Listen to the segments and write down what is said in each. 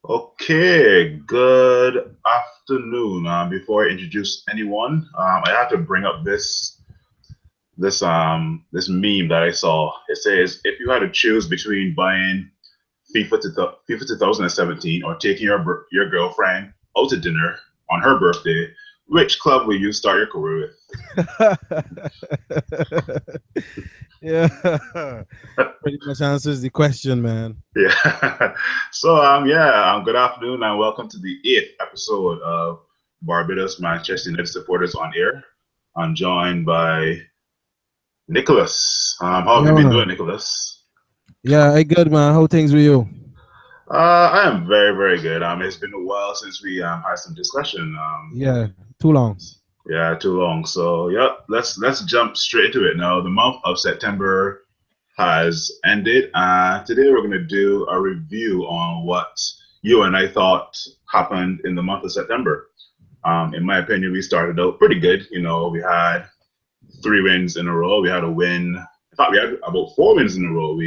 Okay, good afternoon. Before I introduce anyone, I have to bring up this meme that I saw. It says, if you had to choose between buying FIFA 2017 or taking your girlfriend out to dinner on her birthday, which club will you start your career Yeah, with? pretty much answers the question, man. Yeah. Good afternoon and welcome to the eighth episode of Barbados Manchester United supporters on air. I'm joined by Nicholas. How have you Yeah, been doing, man. Nicholas? Yeah, hey, good, man. How things with you? I am very, very good. It's been a while since we had some discussion. Yeah, too long. Yeah, too long. So yeah, let's jump straight into it now. The month of September has ended. Today we're going to do a review on what you and I thought happened in the month of September. In my opinion, we started out pretty good. We had three wins in a row. We had a win. In fact, we had about four wins in a row.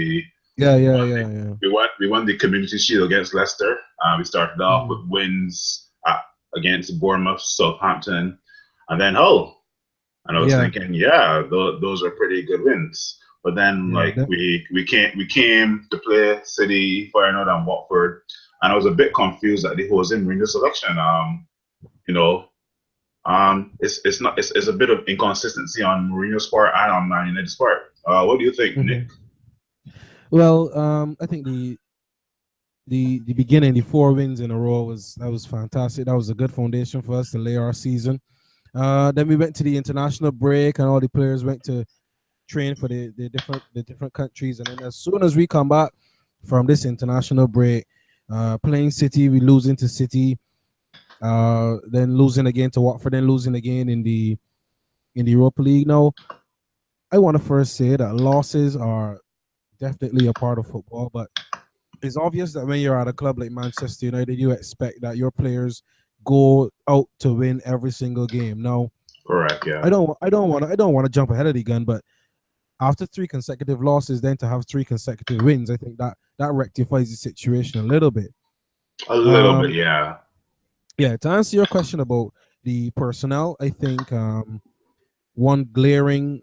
Yeah, yeah, won the, yeah, yeah. we won the Community Shield against Leicester. We started off with Mhm. wins against Bournemouth, Southampton, and then Hull. And I was Yeah, thinking, yeah, those are pretty good wins. But then, yeah, like we came to play City, Feyenoord, and Watford, and I was a bit confused at the Jose Mourinho selection. You know, it's a bit of inconsistency on Mourinho's part and on Man United's part. What do you think, Nick? hmm. Well, I think the beginning, the 4 wins in a row was fantastic. That was a good foundation for us to lay our season. Then we went to the international break, and all the players went to train for the different countries. And then as soon as we come back from this international break, playing City, we losing to City, then losing again to Watford, then losing again in the Europa League. Now, I want to first say that losses are definitely a part of football, but it's obvious that when you're at a club like Manchester United, you expect that your players go out to win every single game. Now, Correct. Yeah. I don't want to jump ahead of the gun, but after 3 consecutive losses, then to have 3 consecutive wins, I think that rectifies the situation a little bit. A little bit. Um, Yeah. yeah, to answer your question about the personnel, I think one glaring,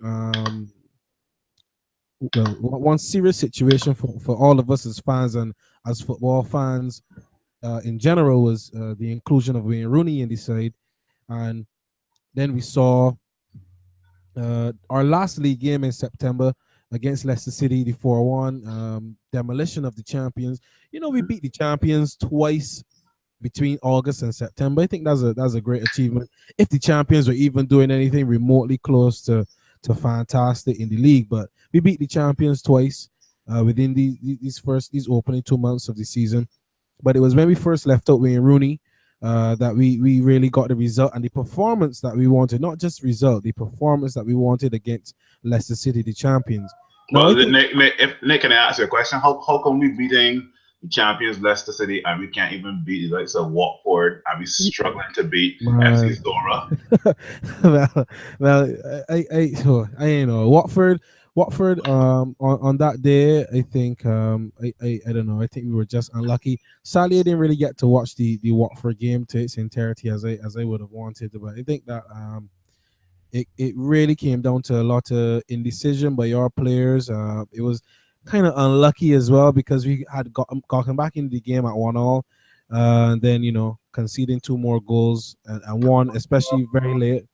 one serious situation for all of us as fans and as football fans in general was the inclusion of Wayne Rooney in the side, and then we saw our last league game in September against Leicester City, the 4-1 demolition of the champions. We beat the champions twice between August and September. I think that's a great achievement. If the champions were even doing anything remotely close to fantastic in the league, but we beat the champions twice within these opening 2 months of the season. But it was when we first left out Wayne Rooney that we really got the result and the performance that we wanted. Not just result, the performance that we wanted against Leicester City, the champions. Now Well, I think Nick, can I ask you a question? How come we beating the champions Leicester City and we can't even beat the likes of Watford and we struggling to beat FC man, Stora? well, I ain't know Watford on that day. I think I don't know. I think we were just unlucky. Sadly, I didn't really get to watch the Watford game to its entirety as I would have wanted. But I think that it really came down to a lot of indecision by our players. It was kind of unlucky as well because we had gotten back into the game at 1-1, and then conceding two more goals and one, especially very late.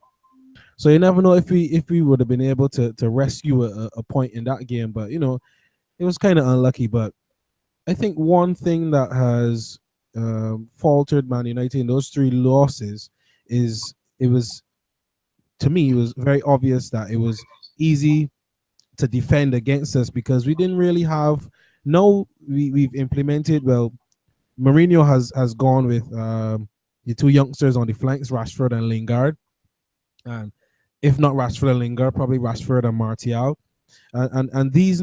So you never know if we would have been able to rescue a point in that game, but it was kind of unlucky. But I think one thing that has faltered Man United in those 3 losses is it was to me, it was very obvious that it was easy to defend against us because we didn't really have. No, we've implemented. Well, Mourinho has gone with the two youngsters on the flanks, Rashford and Lingard, and if not Rashford and Lingard, probably Rashford and Martial. And these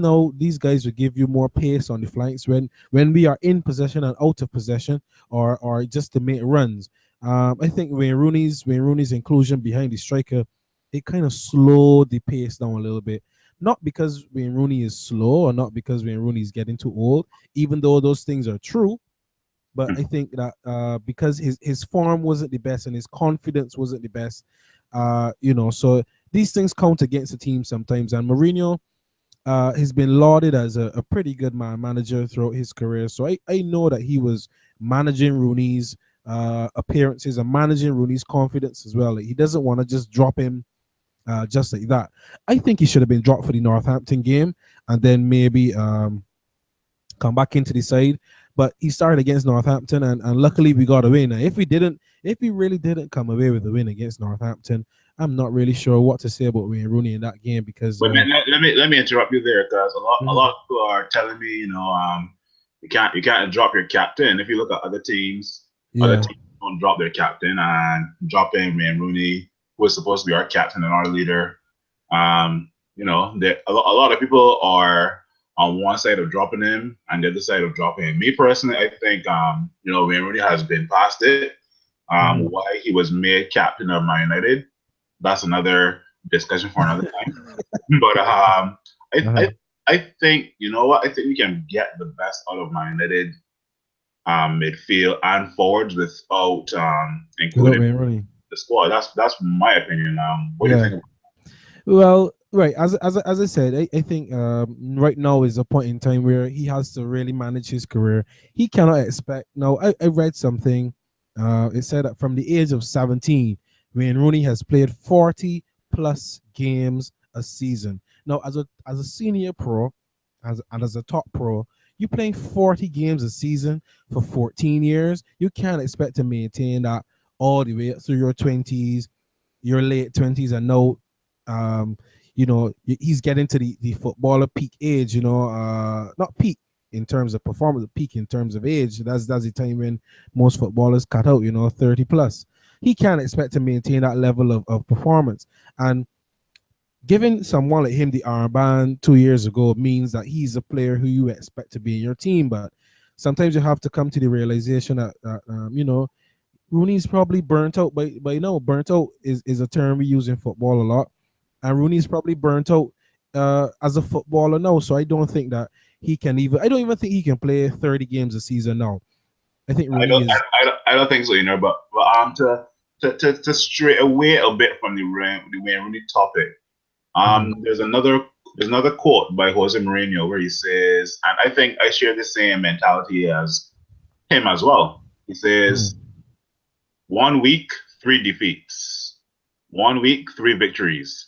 guys will give you more pace on the flanks when we are in possession and out of possession or just to make runs. I think Wayne Rooney's inclusion behind the striker, it kind of slowed the pace down a little bit. Not because Wayne Rooney is slow or not because Wayne Rooney is getting too old, even though those things are true. But I think that because his form wasn't the best and his confidence wasn't the best, so these things count against the team sometimes. And Mourinho has been lauded as a pretty good manager throughout his career. So I know that he was managing Rooney's appearances and managing Rooney's confidence as well. Like, he doesn't want to just drop him just like that. I think he should have been dropped for the Northampton game and then maybe come back into the side. But he started against Northampton, and luckily we got a win. If we really didn't come away with a win against Northampton, I'm not really sure what to say about Wayne Rooney in that game because. But let me interrupt you there, because a lot of people are telling me, you can't drop your captain. If you look at other teams don't drop their captain, and dropping Wayne Rooney, who was supposed to be our captain and our leader. A lot of people are on one side of dropping him and the other side of dropping him. Me personally, I think Wayne Rooney has been past it. Why he was made captain of Man United, that's another discussion for another time. But I think, you know what, I think we can get the best out of Man United midfield and forwards without including the squad. That's my opinion. What do you think? Well, right, as I said, I think right now is a point in time where he has to really manage his career. He cannot expect. Now, I read something. It said that from the age of 17, Wayne Rooney has played 40 plus games a season. Now, as a senior pro, as a top pro, you're playing 40 games a season for 14 years. You can't expect to maintain that all the way through your 20s, your late 20s, and now, he's getting to the footballer peak age. Not peak in terms of performance, peak in terms of age. That's the time when most footballers cut out. 30 plus. He can't expect to maintain that level of performance. And giving someone like him the armband 2 years ago means that he's a player who you expect to be in your team. But sometimes you have to come to the realization that Rooney's probably burnt out. But burnt out is a term we use in football a lot. And Rooney's probably burnt out as a footballer now. So I don't think that he can I don't even think he can play 30 games a season now. I think Rooney I don't think so, But to stray away a bit from the Wayne Rooney topic, there's another quote by Jose Mourinho where he says, and I think I share the same mentality as him as well. He says, 1 week, 3 defeats. 1 week, 3 victories.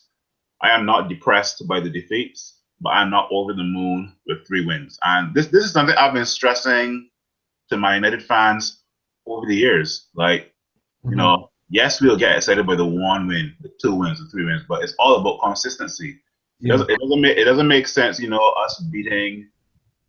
I am not depressed by the defeats, but I'm not over the moon with 3 wins. And this is something I've been stressing to my United fans over the years. Like, yes, we'll get excited by the 1 win, the 2 wins, the 3 wins, but it's all about consistency. Yeah. It doesn't make sense, us beating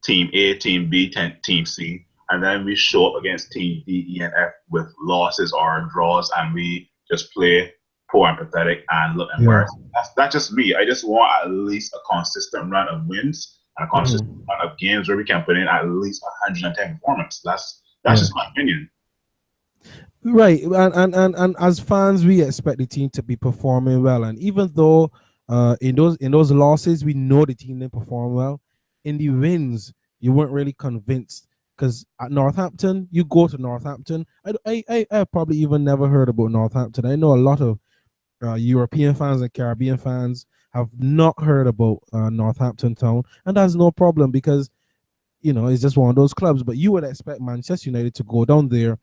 Team A, Team B, Team C, and then we show up against Team D, E, and F with losses or draws, and we just play poor and pathetic and look embarrassed. That's just me. I just want at least a consistent run of wins and a consistent run of games where we can put in at least 110 performance. That's just my opinion. Right, and as fans, we expect the team to be performing well. And even though in those losses, we know the team didn't perform well, in the wins, you weren't really convinced. Because at Northampton, you go to Northampton. I probably even never heard about Northampton. I know a lot of European fans and Caribbean fans have not heard about Northampton Town, and that's no problem because it's just one of those clubs. But you would expect Manchester United to go down there,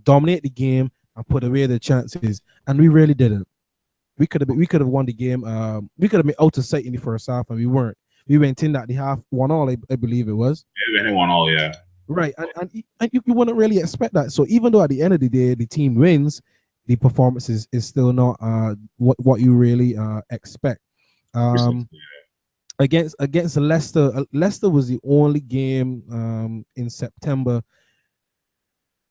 dominate the game, and put away their chances, and we really didn't. We could have won the game. We could have been out of sight in the first half, and we weren't. We went in at the half 1-1, I believe it was. Yeah, we went 1-1, yeah. Right, and you wouldn't really expect that. So even though at the end of the day the team wins, the performance is still not what you really expect. Against Leicester, Leicester was the only game in September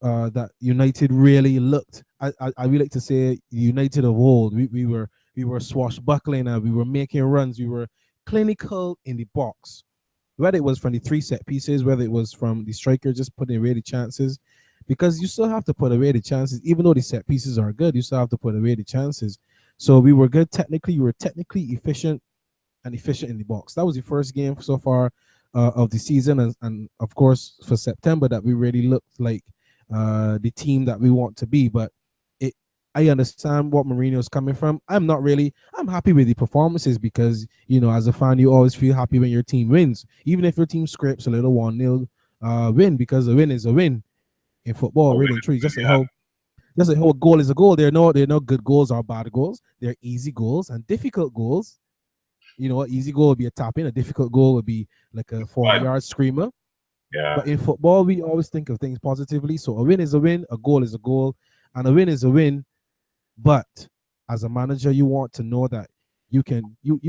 that United really looked. I really like to say United of old. We were swashbuckling and we were making runs. We were clinical in the box. Whether it was from the 3 set pieces, whether it was from the striker just putting away the chances, because you still have to put away the chances. Even though the set pieces are good, you still have to put away the chances. So we were good technically. We were technically efficient and efficient in the box. That was the first game so far of the season. And of course, for September, that we really looked like the team that we want to be. But it, I understand what Mourinho's coming from. I'm happy with the performances because, as a fan, you always feel happy when your team wins, even if your team scrapes a little 1-0 win, because a win is a win in football, really and truly. Just like how a goal is a goal. There are no good goals or bad goals. There are easy goals and difficult goals. An easy goal would be a tap in. A difficult goal would be like a 40-yard screamer. Yeah. But in football, we always think of things positively. So a win is a win, a goal is a goal, and a win is a win. But as a manager, you want to know that you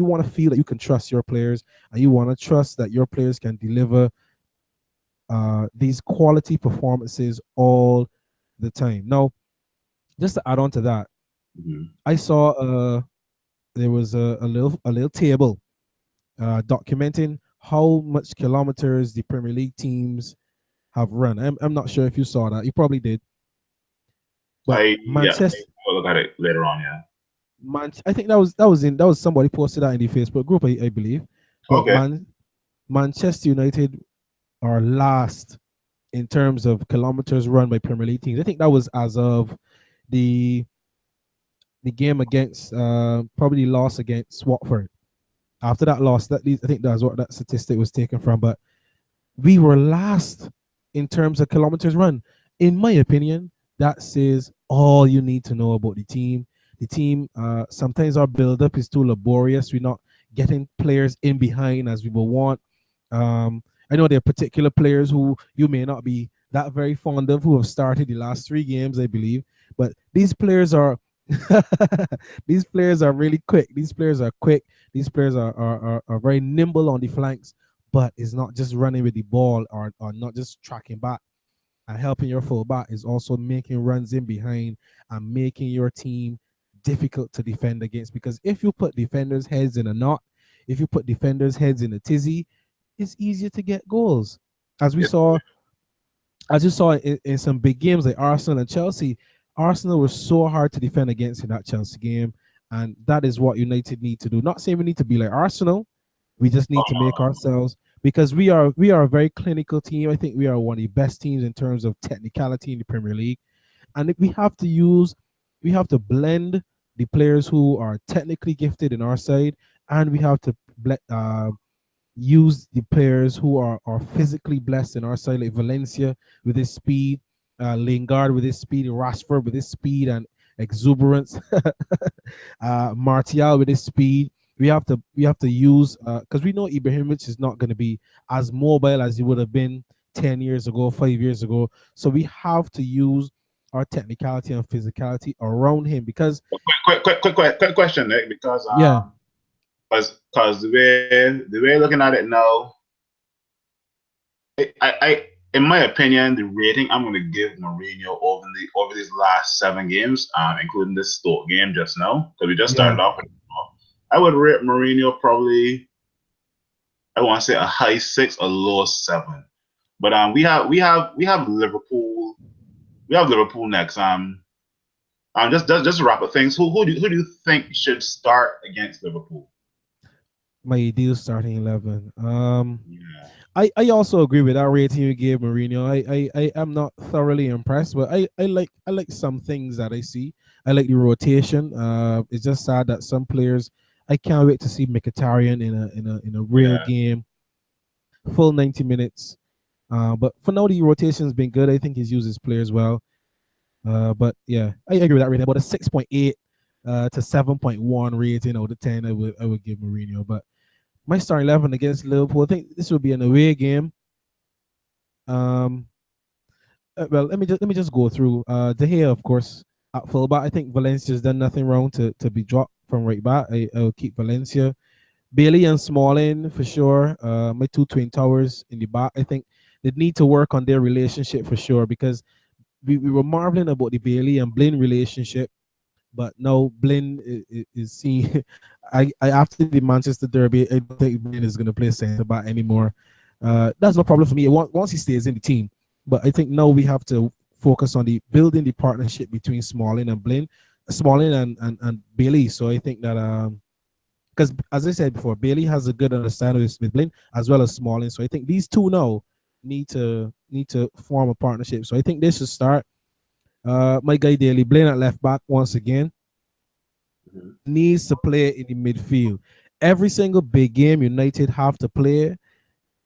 want to feel that you can trust your players, and you want to trust that your players can deliver these quality performances all the time. Now, just to add on to that, I saw there was a little table documenting how much kilometers the Premier League teams have run. I'm not sure if you saw that. You probably did. But Manchester, I'll look at it later on. Yeah. I think that was somebody posted that in the Facebook group, I believe. But Okay. Manchester United are last in terms of kilometers run by Premier League teams. I think that was as of the game against probably loss against Watford. After that loss, I think that's what that statistic was taken from. But we were last in terms of kilometers run. In my opinion, that says all you need to know about the team. The team, sometimes our build-up is too laborious. We're not getting players in behind as we will want. I know there are particular players who you may not be that very fond of who have started the last 3 games, I believe. But these players are these players are really quick. These players are quick. These players are very nimble on the flanks, but it's not just running with the ball or not just tracking back and helping your fullback, is also making runs in behind and making your team difficult to defend against. Because if you put defenders' heads in a knot, if you put defenders' heads in a tizzy, it's easier to get goals. As we saw, as you saw in some big games like Arsenal and Chelsea, Arsenal was so hard to defend against in that Chelsea game, and that is what United need to do. Not saying we need to be like Arsenal, we just need to make ourselves, because we are a very clinical team. I think we are one of the best teams in terms of technicality in the Premier League, and we have to blend the players who are technically gifted in our side, and we have to use the players who are physically blessed in our side, like Valencia with his speed, Lingard with his speed, Rashford with his speed and exuberance, Martial with his speed. We have to use, because we know Ibrahimovic is not going to be as mobile as he would have been 10 years ago, 5 years ago. So we have to use our technicality and physicality around him, because quick question, Nick, because yeah, because the way looking at it now, I in my opinion, the rating I'm going to give Mourinho over these last 7 games, including this Stoke game just now, because we just started off with, I would rate Mourinho probably, I want to say a high 6, a low 7. But we have Liverpool, next. Just to wrap up things, who do you think should start against Liverpool? My ideal starting 11. I also agree with that rating you gave Mourinho. I am not thoroughly impressed, but I like some things that I see. I like the rotation. It's just sad that some players, I can't wait to see Mkhitaryan in a real game, full 90 minutes. But for now, the rotation's been good. I think he's used his players well. But yeah, I agree with that rating. About a 6.8 to 7.1 rating out of 10, I would give Mourinho. But my starting 11 against Liverpool, I think this will be an away game. Well, let me just go through. De Gea, of course, at fullback. I think Valencia's done nothing wrong to be dropped from right back. I'll keep Valencia. Bailey and Smalling for sure. My 2 twin towers in the back. I think they need to work on their relationship for sure, because we were marveling about the Bailey and Blin relationship, but no, Blin is seen. I after the Manchester derby, I don't think Blin is going to play centre back anymore. That's no problem for me once he stays in the team. But I think now we have to focus on the building the partnership between Smalling and Blin, Smalling and Bailey. So I think that because as I said before, Bailey has a good understanding with Blin as well as Smalling. So I think these two now need to need to form a partnership. So I think this should start. My guy Daly Blaine at left back once again needs to play in the midfield. Every single big game United have to play.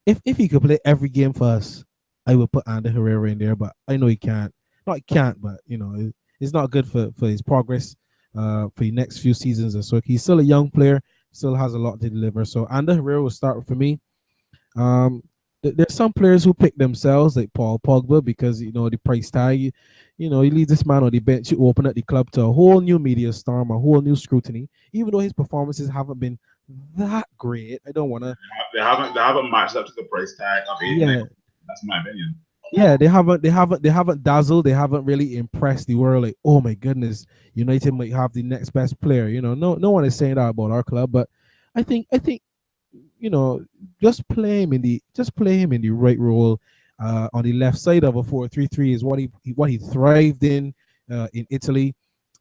If he could play every game for us, I would put Ander Herrera in there. But I know he can't. Not he can't, but it's not good for his progress for the next few seasons. And so he's still a young player, still has a lot to deliver. So Ander Herrera will start for me. There's some players who pick themselves, like Paul Pogba, because the price tag. You leave this man on the bench, you open up the club to a whole new media storm, a whole new scrutiny. Even though his performances haven't been that great, I don't want to. They haven't matched up to the price tag of 8 Yeah, That's my opinion. yeah, they haven't dazzled. They haven't really impressed the world. Like, oh my goodness, United might have the next best player. No one is saying that about our club, but I think just play him in the right role. On the left side of a 4-3-3 is what he thrived in Italy.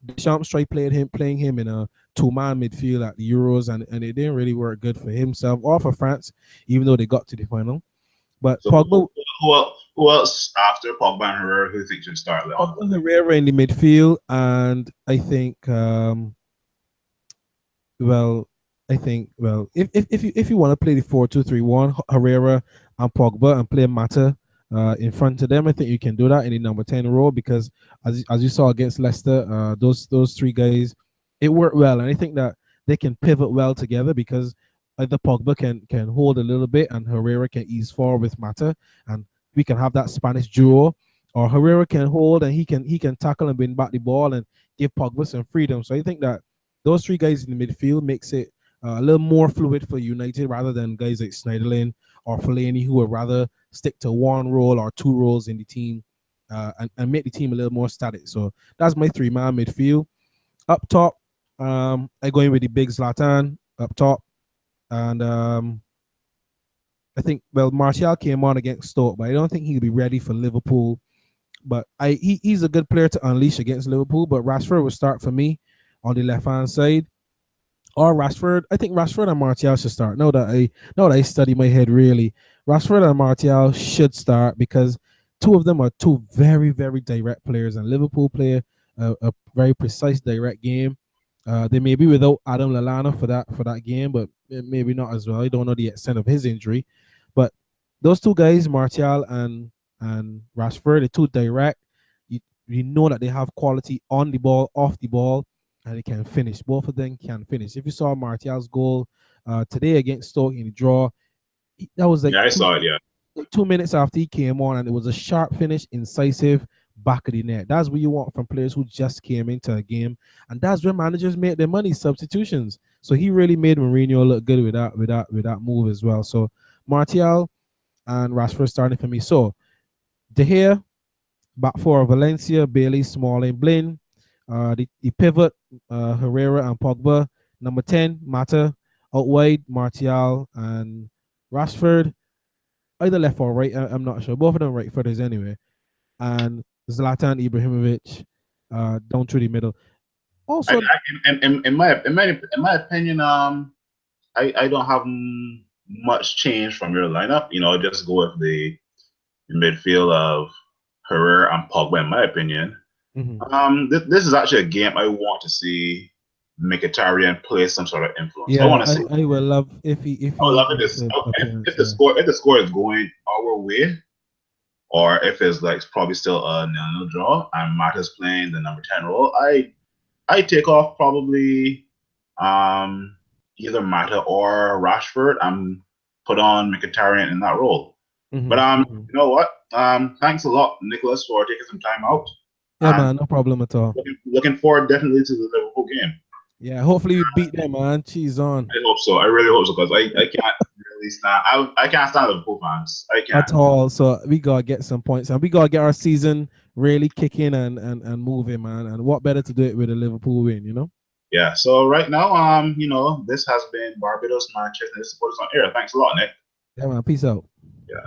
Deschamps tried playing him in a two-man midfield at the Euros, and it didn't really work good for himself or for France, even though they got to the final. But So Pogba, who else after Pogba and Herrera who you think should start on? Pogba Herrera in the midfield, and I think well, if you want to play the 4-2-3-1, Herrera and Pogba, and play Mata in front of them, I think you can do that in the number 10 role, because as you saw against Leicester, those three guys, it worked well, and I think that they can pivot well together, because either Pogba can hold a little bit and Herrera can ease forward with Mata, and we can have that Spanish duo. Or Herrera can hold and he can tackle and win back the ball and give Pogba some freedom. So I think that those three guys in the midfield makes it a little more fluid for United, rather than guys like Schneiderlin or Fellaini, who would rather stick to one role or two roles in the team, and make the team a little more static. So that's my three-man midfield. Up top, I go in with the big Zlatan up top, and I think, Martial came on against Stoke, but I don't think he'll be ready for Liverpool. But he's a good player to unleash against Liverpool. But Rashford will start for me on the left hand side. Or Rashford. I think Rashford and Martial should start. Now that I study my head really, Rashford and Martial should start, because two of them are two very, very direct players, and Liverpool play a very precise direct game. They may be without Adam Lallana for that game, but maybe not as well. I don't know the extent of his injury, but those two guys, Martial and Rashford, they're too direct. You know that they have quality on the ball, off the ball, and they can finish. Both of them can finish. If you saw Martial's goal today against Stoke in the draw, that was like I saw it. Yeah. 2 minutes after he came on, and it was a sharp finish, incisive, back of the net. That's what you want from players who just came into a game, and that's where managers make their money, substitutions. So he really made Mourinho look good with that move as well. So Martial and Rashford starting for me. So De Gea, back four, Valencia, Bailey, Smalling, Blaine. The pivot, Herrera and Pogba. Number 10, Mata. Out wide, Martial and Rashford. Either left or right, I'm not sure. Both of them right footers anyway. And Zlatan Ibrahimovic down through the middle. Also, in my opinion, I don't have much change from your lineup. Just go with the midfield of Herrera and Pogba, in my opinion. This is actually a game I want to see Mkhitaryan play some sort of influence. Yeah, I want to see. I would love if he. I would love if the score is going our way, or if it's like probably still a 0-0 draw and Mata's playing the number 10 role. I take off probably either Mata or Rashford and put on Mkhitaryan in that role. But you know what? Thanks a lot, Nicholas, for taking some time out. Yeah, man, no problem at all. Looking forward definitely to the Liverpool game. Yeah, hopefully we beat them, man. Cheese on. I hope so. I really hope so, because I can't really stand. I can't stand Liverpool fans. I can't at all. So we gotta get some points, and we gotta get our season really kicking and moving, man. And what better to do it with a Liverpool win, Yeah. So right now, this has been Barbados Manchester Supporters on Air. Thanks a lot, Nick. Yeah, man. Peace out. Yeah.